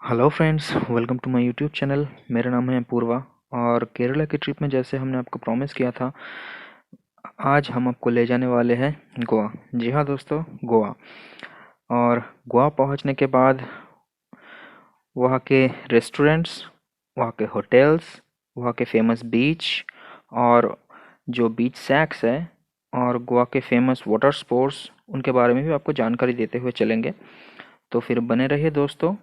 Hello friends, welcome to my YouTube channel. मेरा नाम है पूर्वा और केरला की ट्रिप में जैसे हमने आपको प्रॉमिस किया था, आज हम आपको ले जाने वाले हैं गोवा। जी हाँ दोस्तों, गोवा। और गोवा पहुंचने के बाद वहाँ के रेस्टोरेंट्स, वहाँ के होटल्स, वहाँ के फेमस बीच और जो बीच सैक्स है और गोवा के फेमस वाटर स्पोर्ट्स, उनके बारे में भी आपको जानकारी देते हुए चलेंगे। तो फिर बने रहिए दोस्तों।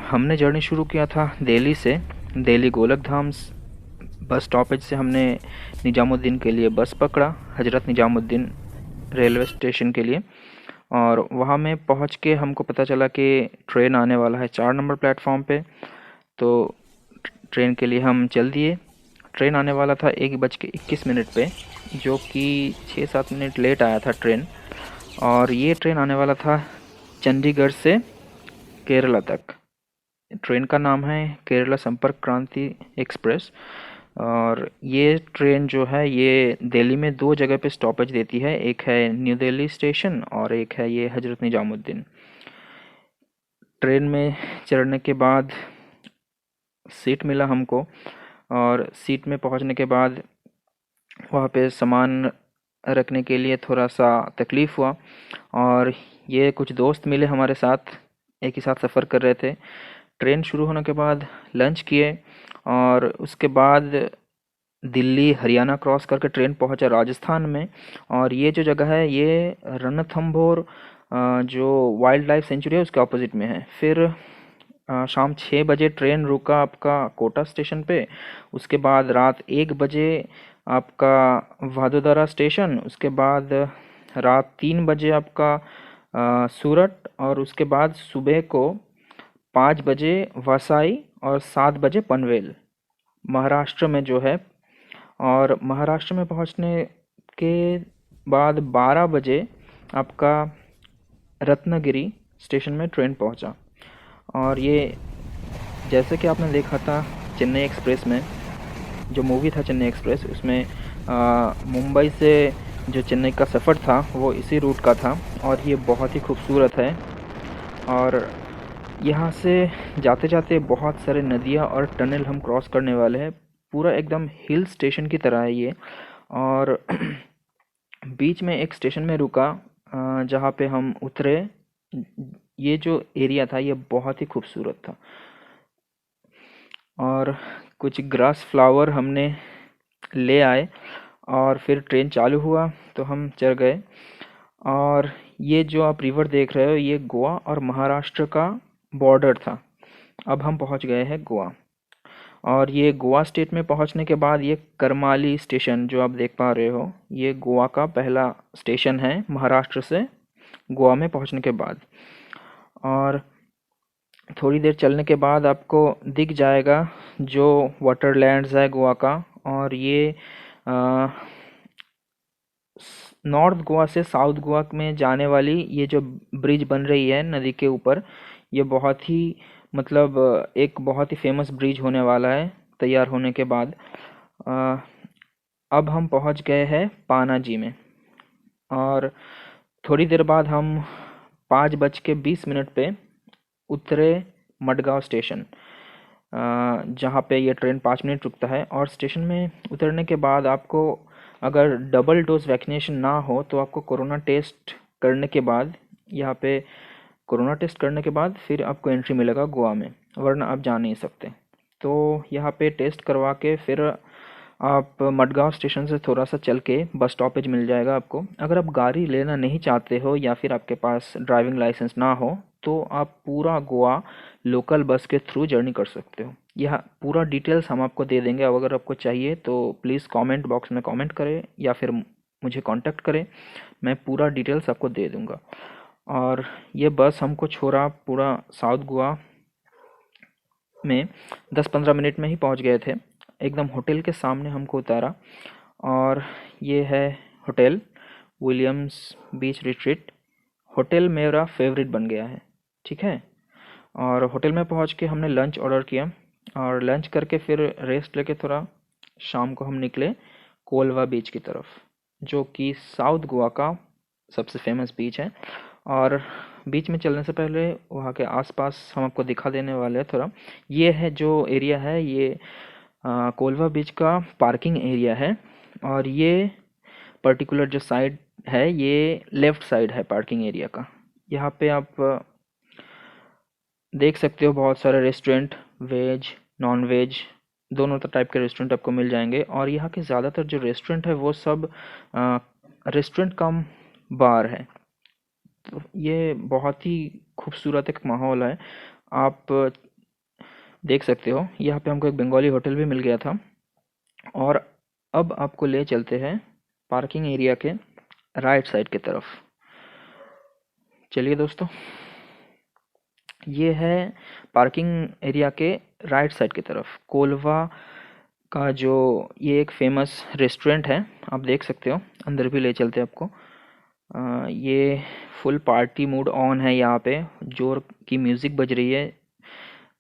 हमने जर्नी शुरू किया था दिल्ली से। दिल्ली गोलक धाम बस स्टॉपेज से हमने निजामुद्दीन के लिए बस पकड़ा, हजरत निजामुद्दीन रेलवे स्टेशन के लिए। और वहाँ में पहुँच के हमको पता चला कि ट्रेन आने वाला है 4 नंबर प्लेटफॉर्म पे। तो ट्रेन के लिए हम चल दिए। ट्रेन आने वाला था 1:21 पे, जो कि 6-7 मिनट लेट आया था ट्रेन। और ये ट्रेन आने वाला था चंडीगढ़ से केरला तक। ट्रेन का नाम है केरला संपर्क क्रांति एक्सप्रेस। और ये ट्रेन जो है ये दिल्ली में 2 जगह पे स्टॉपेज देती है, एक है न्यू दिल्ली स्टेशन और एक है ये हजरत निजामुद्दीन। ट्रेन में चढ़ने के बाद सीट मिला हमको, और सीट में पहुंचने के बाद वहाँ पे सामान रखने के लिए थोड़ा सा तकलीफ़ हुआ। और ये कुछ दोस्त मिले हमारे साथ, एक ही साथ सफ़र कर रहे थे। ट्रेन शुरू होने के बाद लंच किए और उसके बाद दिल्ली हरियाणा क्रॉस करके ट्रेन पहुंचा राजस्थान में। और ये जो जगह है ये रणथंभौर, जो वाइल्ड लाइफ सेंचुरी है उसके ऑपोजिट में है। फिर शाम 6 बजे ट्रेन रुका आपका कोटा स्टेशन पे। उसके बाद रात 1 बजे आपका वाडोदरा स्टेशन। उसके बाद रात 3 बजे आपका सूरत। और उसके बाद सुबह को 5 बजे वसाई और 7 बजे पनवेल, महाराष्ट्र में जो है। और महाराष्ट्र में पहुंचने के बाद 12 बजे आपका रत्नागिरी स्टेशन में ट्रेन पहुंचा। और ये जैसे कि आपने देखा था चेन्नई एक्सप्रेस में, जो मूवी था चेन्नई एक्सप्रेस, उसमें मुंबई से जो चेन्नई का सफ़र था वो इसी रूट का था। और ये बहुत ही खूबसूरत है। और यहाँ से जाते जाते बहुत सारे नदियाँ और टनल हम क्रॉस करने वाले हैं। पूरा एकदम हिल स्टेशन की तरह है ये। और बीच में एक स्टेशन में रुका, जहाँ पे हम उतरे। ये जो एरिया था ये बहुत ही खूबसूरत था। और कुछ ग्रास फ्लावर हमने ले आए और फिर ट्रेन चालू हुआ तो हम चढ़ गए। और ये जो आप रिवर देख रहे हो ये गोवा और महाराष्ट्र का बॉर्डर था। अब हम पहुंच गए हैं गोवा। और ये गोवा स्टेट में पहुंचने के बाद ये करमाली स्टेशन जो आप देख पा रहे हो, ये गोवा का पहला स्टेशन है महाराष्ट्र से गोवा में पहुंचने के बाद। और थोड़ी देर चलने के बाद आपको दिख जाएगा जो वाटरलैंड्स है गोवा का। और ये नॉर्थ गोवा से साउथ गोवा में जाने वाली ये जो ब्रिज बन रही है नदी के ऊपर, ये बहुत ही मतलब एक बहुत ही फेमस ब्रिज होने वाला है तैयार होने के बाद। अ, अब हम पहुंच गए हैं पानाजी में। और थोड़ी देर बाद हम 5:20 पे उतरे मडगांव स्टेशन, जहाँ पे ये ट्रेन 5 मिनट रुकता है। और स्टेशन में उतरने के बाद आपको अगर डबल डोज वैक्सीनेशन ना हो तो आपको कोरोना टेस्ट करने के बाद, यहाँ पे कोरोना टेस्ट करने के बाद फिर आपको एंट्री मिलेगा गोवा में, वरना आप जा नहीं सकते। तो यहाँ पे टेस्ट करवा के फिर आप मडगांव स्टेशन से थोड़ा सा चल के बस स्टॉपेज मिल जाएगा आपको। अगर आप गाड़ी लेना नहीं चाहते हो या फिर आपके पास ड्राइविंग लाइसेंस ना हो तो आप पूरा गोवा लोकल बस के थ्रू जर्नी कर सकते हो। यह पूरा डिटेल्स हम आपको दे देंगे। अब अगर आपको चाहिए तो प्लीज़ कमेंट बॉक्स में कमेंट करें या फिर मुझे कांटेक्ट करें, मैं पूरा डिटेल्स आपको दे दूंगा। और ये बस हमको छोड़ा पूरा साउथ गोवा में 10-15 मिनट में ही पहुंच गए थे। एकदम होटल के सामने हमको उतारा। और ये है होटल विलियम्स बीच रिट्रीट। होटल मेरा फेवरेट बन गया है, ठीक है। और होटल में पहुंच के हमने लंच ऑर्डर किया और लंच करके फिर रेस्ट लेके थोड़ा शाम को हम निकले कोलवा बीच की तरफ, जो कि साउथ गोवा का सबसे फेमस बीच है। और बीच में चलने से पहले वहाँ के आसपास हम आपको दिखा देने वाले हैं थोड़ा। ये है जो एरिया है, ये कोलवा बीच का पार्किंग एरिया है। और ये पर्टिकुलर जो साइड है, ये लेफ्ट साइड है पार्किंग एरिया का। यहाँ पे आप देख सकते हो बहुत सारे रेस्टोरेंट, वेज नॉन वेज दोनों टाइप के रेस्टोरेंट आपको मिल जाएंगे। और यहाँ के ज़्यादातर जो रेस्टोरेंट है वो सब रेस्टोरेंट कम बार है। तो ये बहुत ही खूबसूरत एक माहौल है। आप देख सकते हो यहाँ पे हमको एक बंगाली होटल भी मिल गया था। और अब आपको ले चलते हैं पार्किंग एरिया के राइट साइड की तरफ। चलिए दोस्तों, ये है पार्किंग एरिया के राइट साइड की तरफ कोलवा का जो ये एक फेमस रेस्टोरेंट है। आप देख सकते हो, अंदर भी ले चलते हैं आपको। ये फुल पार्टी मूड ऑन है, यहाँ पे जोर की म्यूज़िक बज रही है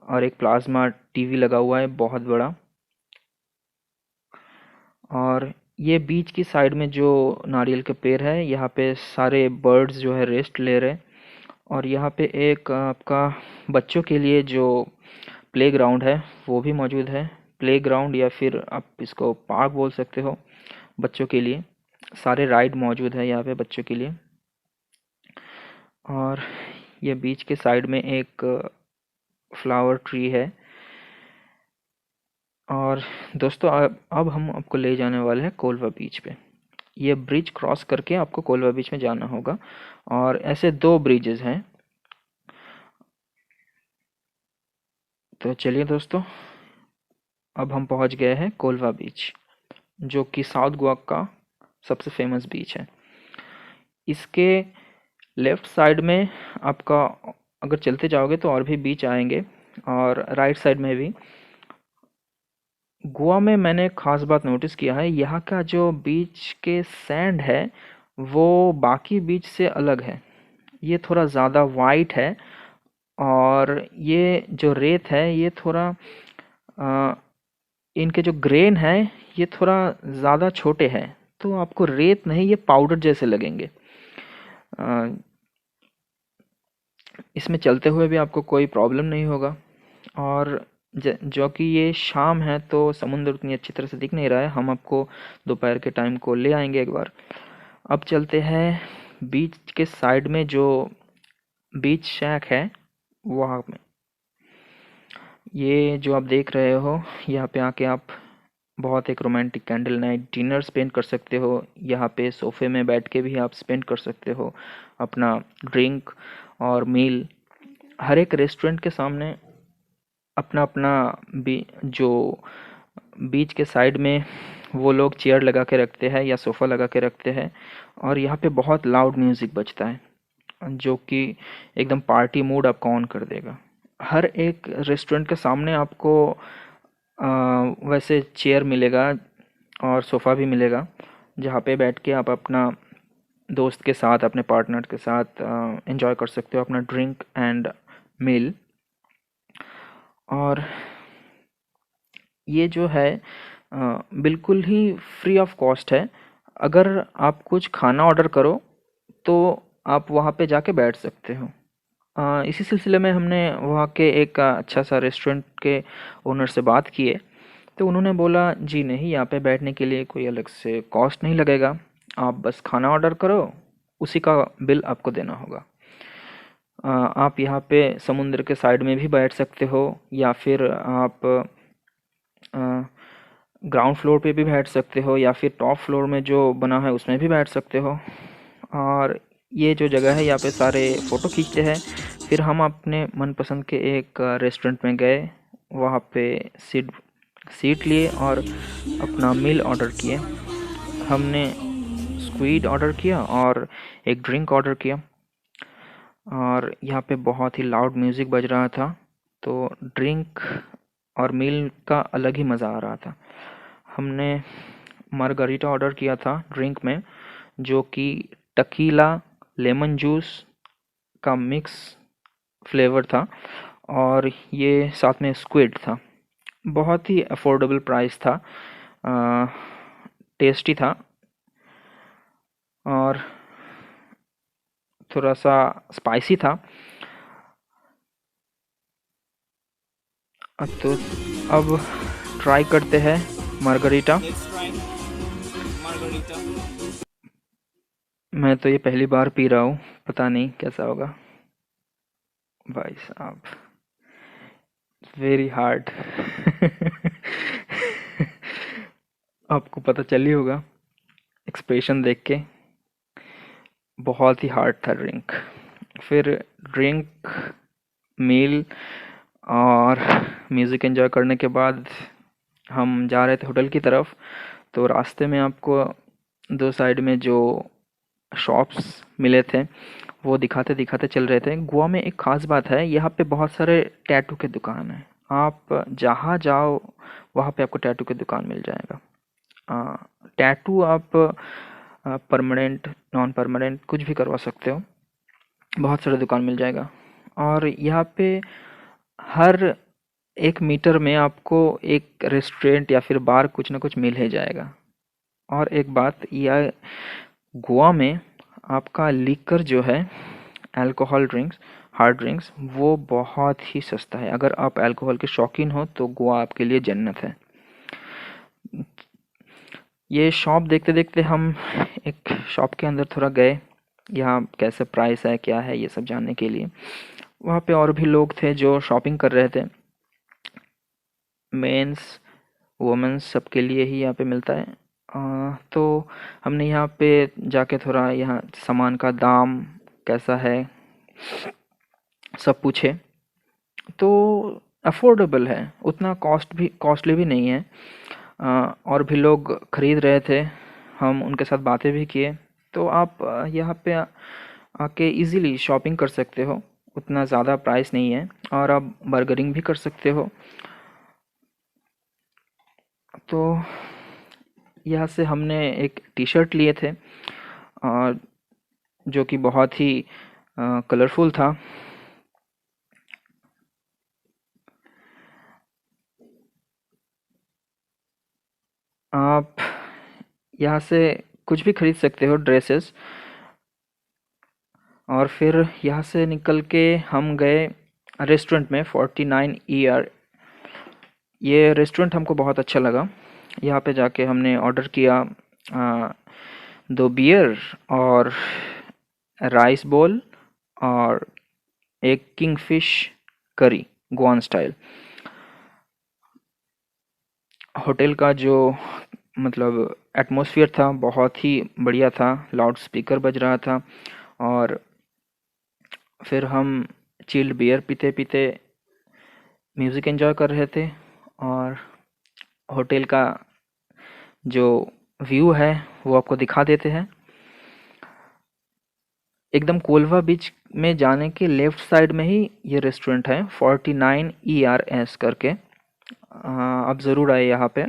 और एक प्लाज्मा टीवी लगा हुआ है बहुत बड़ा। और ये बीच की साइड में जो नारियल के पेड़ है, यहाँ पे सारे बर्ड्स जो है रेस्ट ले रहे। और यहाँ पे एक आपका बच्चों के लिए जो प्लेग्राउंड है वो भी मौजूद है। प्लेग्राउंड या फिर आप इसको पार्क बोल सकते हो बच्चों के लिए। सारे राइड मौजूद है यहाँ पे बच्चों के लिए। और ये बीच के साइड में एक फ्लावर ट्री है। और दोस्तों अब हम आपको ले जाने वाले हैं कोलवा बीच पे। ये ब्रिज क्रॉस करके आपको कोलवा बीच में जाना होगा। और ऐसे दो ब्रिजेस हैं। तो चलिए दोस्तों, अब हम पहुंच गए हैं कोलवा बीच, जो कि साउथ गोवा का सबसे फेमस बीच है। इसके लेफ्ट साइड में आपका अगर चलते जाओगे तो और भी बीच आएंगे, और राइट साइड में भी। गोवा में मैंने खास बात नोटिस किया है, यहाँ का जो बीच के सैंड है वो बाकी बीच से अलग है। ये थोड़ा ज़्यादा वाइट है। और ये जो रेत है ये थोड़ा अ, इनके जो ग्रेन है ये थोड़ा ज़्यादा छोटे हैं। तो आपको रेत नहीं, ये पाउडर जैसे लगेंगे। अ, इसमें चलते हुए भी आपको कोई प्रॉब्लम नहीं होगा। और जो कि ये शाम है तो समुद्र उतनी अच्छी तरह से दिख नहीं रहा है। हम आपको दोपहर के टाइम को ले आएंगे एक बार। अब चलते हैं बीच के साइड में जो बीच शैक है वहाँ में। ये जो आप देख रहे हो, यहाँ पे आके आप बहुत एक romantic candle night dinner spend कर सकते हो। यहाँ पे सोफे में बैठ के भी आप स्पेंड कर सकते हो अपना ड्रिंक और मील। हर एक रेस्टोरेंट के सामने अपना अपना जो बीच के साइड में वो लोग चेयर लगा के रखते हैं या सोफ़ा लगा के रखते हैं। और यहाँ पे बहुत लाउड म्यूज़िक बजता है, जो कि एकदम पार्टी मूड आपको ऑन कर देगा। हर एक रेस्टोरेंट के सामने आपको वैसे चेयर मिलेगा और सोफ़ा भी मिलेगा, जहाँ पे बैठ के आप अपना दोस्त के साथ, अपने पार्टनर के साथ एंजॉय कर सकते हो अपना ड्रिंक एंड मील। और ये जो है बिल्कुल ही फ्री ऑफ कॉस्ट है। अगर आप कुछ खाना ऑर्डर करो तो आप वहाँ पे जाके बैठ सकते हो। इसी सिलसिले में हमने वहाँ के एक अच्छा सा रेस्टोरेंट के ओनर से बात की है। तो उन्होंने बोला जी नहीं, यहाँ पे बैठने के लिए कोई अलग से कॉस्ट नहीं लगेगा, आप बस खाना ऑर्डर करो, उसी का बिल आपको देना होगा। आप यहाँ पे समुद्र के साइड में भी बैठ सकते हो, या फिर आप ग्राउंड फ्लोर पे भी बैठ सकते हो, या फिर टॉप फ्लोर में जो बना है उसमें भी बैठ सकते हो। और ये जो जगह है यहाँ पे सारे फ़ोटो खींचते हैं। फिर हम अपने मनपसंद के एक रेस्टोरेंट में गए, वहाँ पे सीट लिए और अपना मील ऑर्डर किए। हमने स्क्वीड ऑर्डर किया और एक ड्रिंक ऑर्डर किया। और यहाँ पे बहुत ही लाउड म्यूज़िक बज रहा था, तो ड्रिंक और मील का अलग ही मज़ा आ रहा था। हमने मार्गारीटा ऑर्डर किया था ड्रिंक में, जो कि टकीला लेमन जूस का मिक्स फ्लेवर था, और ये साथ में स्क्विड था। बहुत ही अफोर्डेबल प्राइस था, टेस्टी था। और थोड़ा सा स्पाइसी था। तो अब ट्राई करते हैं मार्गरीटा। Let's try margarita. मैं तो ये पहली बार पी रहा हूँ, पता नहीं कैसा होगा। भाई साहब, वेरी हार्ड। आपको पता चल ही होगा एक्सप्रेशन देख के, बहुत ही हार्ड था ड्रिंक। फिर ड्रिंक, मील और म्यूज़िक एंजॉय करने के बाद हम जा रहे थे होटल की तरफ। तो रास्ते में आपको दो साइड में जो शॉप्स मिले थे वो दिखाते दिखाते चल रहे थे। गोवा में एक खास बात है, यहाँ पे बहुत सारे टैटू के दुकान हैं। आप जहाँ जाओ वहाँ पे आपको टैटू की दुकान मिल जाएगा। टैटू आप परमानेंट, नॉन परमानेंट कुछ भी करवा सकते हो, बहुत सारे दुकान मिल जाएगा। और यहाँ पे हर 1 मीटर में आपको एक रेस्टोरेंट या फिर बार कुछ ना कुछ मिल ही जाएगा। और एक बात यह, गोवा में आपका लीकर जो है, अल्कोहल ड्रिंक्स, हार्ड ड्रिंक्स, वो बहुत ही सस्ता है। अगर आप अल्कोहल के शौकीन हो तो गोवा आपके लिए जन्नत है। ये शॉप देखते देखते हम एक शॉप के अंदर थोड़ा गए, यहाँ कैसे प्राइस है क्या है ये सब जानने के लिए। वहाँ पे और भी लोग थे जो शॉपिंग कर रहे थे। मेंस वुमेन्स सबके लिए ही यहाँ पे मिलता है। तो हमने यहाँ पे जाके थोड़ा यहाँ सामान का दाम कैसा है सब पूछे। तो अफोर्डेबल है, उतना कॉस्टली भी नहीं है। और भी लोग खरीद रहे थे, हम उनके साथ बातें भी किए। तो आप यहाँ पे आके इजीली शॉपिंग कर सकते हो, उतना ज़्यादा प्राइस नहीं है, और आप बर्गरिंग भी कर सकते हो। तो यहाँ से हमने एक टी शर्ट लिए थे, और जो कि बहुत ही कलरफुल था। आप यहाँ से कुछ भी खरीद सकते हो, ड्रेसेस। और फिर यहाँ से निकल के हम गए रेस्टोरेंट में, 49ER। ये रेस्टोरेंट हमको बहुत अच्छा लगा। यहाँ पे जाके हमने ऑर्डर किया 2 बियर और राइस बोल और एक किंगफिश करी, गोवान स्टाइल। होटल का जो मतलब एटमॉस्फेयर था बहुत ही बढ़िया था, लाउड स्पीकर बज रहा था। और फिर हम चिल्ड बियर पीते पीते म्यूज़िक एंजॉय कर रहे थे। और होटल का जो व्यू है वो आपको दिखा देते हैं। एकदम कोलवा बीच में जाने के लेफ्ट साइड में ही ये रेस्टोरेंट है, 49ERS करके। आप ज़रूर आए यहाँ पे।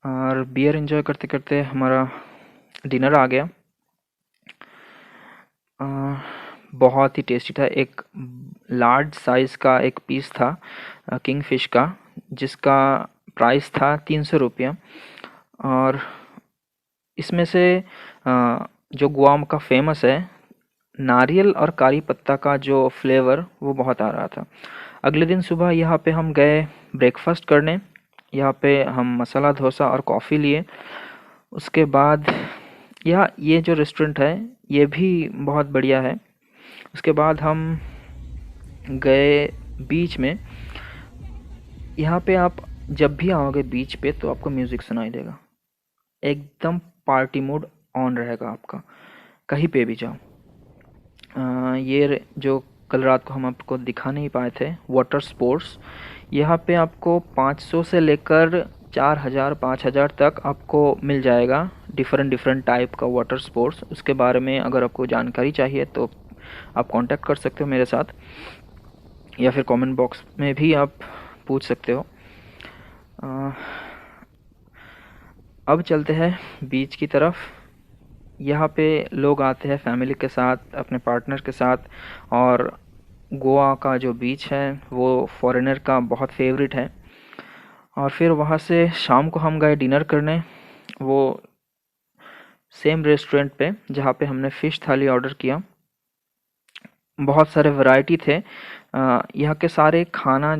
और बियर एंजॉय करते करते हमारा डिनर आ गया। अ, बहुत ही टेस्टी था। एक लार्ज साइज़ का एक पीस था किंग फिश का, जिसका प्राइस था 300 रुपया। और इसमें से जो गुआम का फेमस है, नारियल और करी पत्ता का जो फ्लेवर वो बहुत आ रहा था। अगले दिन सुबह यहाँ पे हम गए ब्रेकफास्ट करने। यहाँ पे हम मसाला डोसा और कॉफ़ी लिए। उसके बाद यह ये जो रेस्टोरेंट है ये भी बहुत बढ़िया है। उसके बाद हम गए बीच में। यहाँ पे आप जब भी आओगे बीच पे तो आपको म्यूज़िक सुनाई देगा, एकदम पार्टी मूड ऑन रहेगा आपका, कहीं पे भी जाओ। जो कल रात को हम आपको दिखा नहीं पाए थे, वाटर स्पोर्ट्स, यहाँ पे आपको 500 से लेकर 4000 5000 तक आपको मिल जाएगा। डिफरेंट डिफरेंट टाइप का वाटर स्पोर्ट्स, उसके बारे में अगर आपको जानकारी चाहिए तो आप कांटेक्ट कर सकते हो मेरे साथ, या फिर कमेंट बॉक्स में भी आप पूछ सकते हो। अ, अब चलते हैं बीच की तरफ। यहाँ पे लोग आते हैं फैमिली के साथ, अपने पार्टनर के साथ। और गोवा का जो बीच है वो फॉरेनर का बहुत फेवरेट है। और फिर वहाँ से शाम को हम गए डिनर करने, वो सेम रेस्टोरेंट पे जहाँ पे हमने फ़िश थाली ऑर्डर किया। बहुत सारे वैरायटी थे। यहाँ के सारे खाना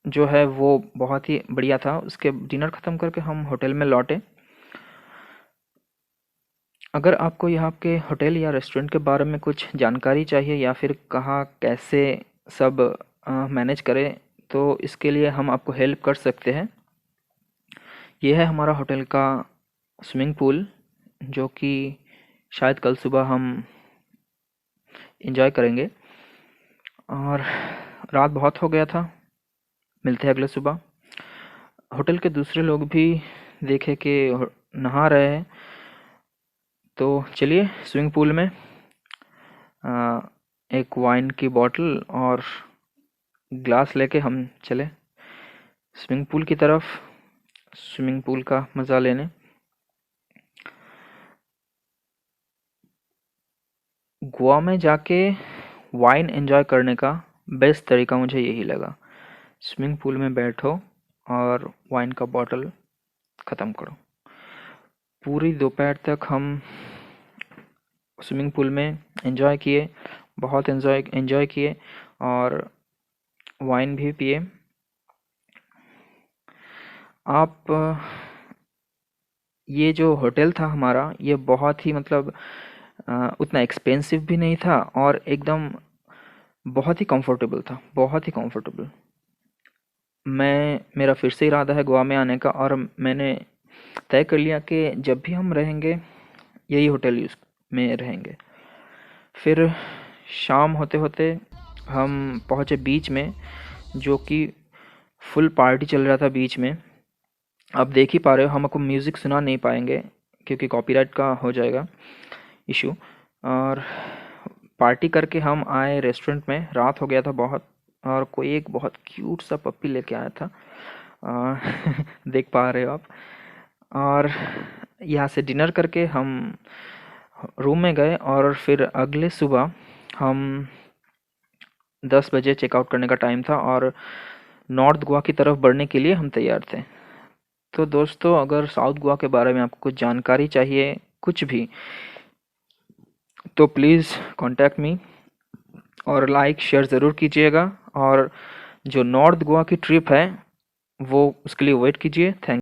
जो है वो बहुत ही बढ़िया था। उसके डिनर ख़त्म करके हम होटल में लौटे। अगर आपको यहाँ के होटल या रेस्टोरेंट के बारे में कुछ जानकारी चाहिए या फिर कहाँ कैसे सब मैनेज करें, तो इसके लिए हम आपको हेल्प कर सकते हैं। ये है हमारा होटल का स्विमिंग पूल, जो कि शायद कल सुबह हम एंजॉय करेंगे। और रात बहुत हो गया था, मिलते हैं अगले सुबह। होटल के दूसरे लोग भी देखे कि नहा रहे हैं, तो चलिए स्विमिंग पूल में एक वाइन की बोतल और ग्लास लेके हम चले स्विमिंग पूल की तरफ, स्विमिंग पूल का मज़ा लेने। गोवा में जाके वाइन एंजॉय करने का बेस्ट तरीका मुझे यही लगा। स्विमिंग पूल में बैठो और वाइन का बॉटल ख़त्म करो। पूरी दोपहर तक हम स्विमिंग पूल में एंजॉय किए, बहुत एंजॉय किए और वाइन भी पिए। आप ये जो होटल था हमारा, ये बहुत ही मतलब उतना एक्सपेंसिव भी नहीं था और एकदम बहुत ही कंफर्टेबल था, बहुत ही कंफर्टेबल। मेरा फिर से इरादा है गोवा में आने का, और मैंने तय कर लिया कि जब भी हम रहेंगे यही होटल यूज़ में रहेंगे। फिर शाम होते होते हम पहुँचे बीच में, जो कि फुल पार्टी चल रहा था बीच में। आप देख ही पा रहे हो, हम आपको म्यूज़िक सुना नहीं पाएंगे क्योंकि कॉपीराइट का हो जाएगा इशू। और पार्टी करके हम आए रेस्टोरेंट में, रात हो गया था बहुत, और कोई एक बहुत क्यूट सा पप्पी लेके आया था, देख पा रहे हो आप। और यहाँ से डिनर करके हम रूम में गए और फिर अगले सुबह हम 10 बजे चेकआउट करने का टाइम था और नॉर्थ गोवा की तरफ बढ़ने के लिए हम तैयार थे। तो दोस्तों, अगर साउथ गोवा के बारे में आपको कुछ जानकारी चाहिए, कुछ भी, तो प्लीज़ कांटेक्ट मी और लाइक शेयर ज़रूर कीजिएगा। और जो नॉर्थ गोवा की ट्रिप है वो उसके लिए वेट कीजिए। थैंक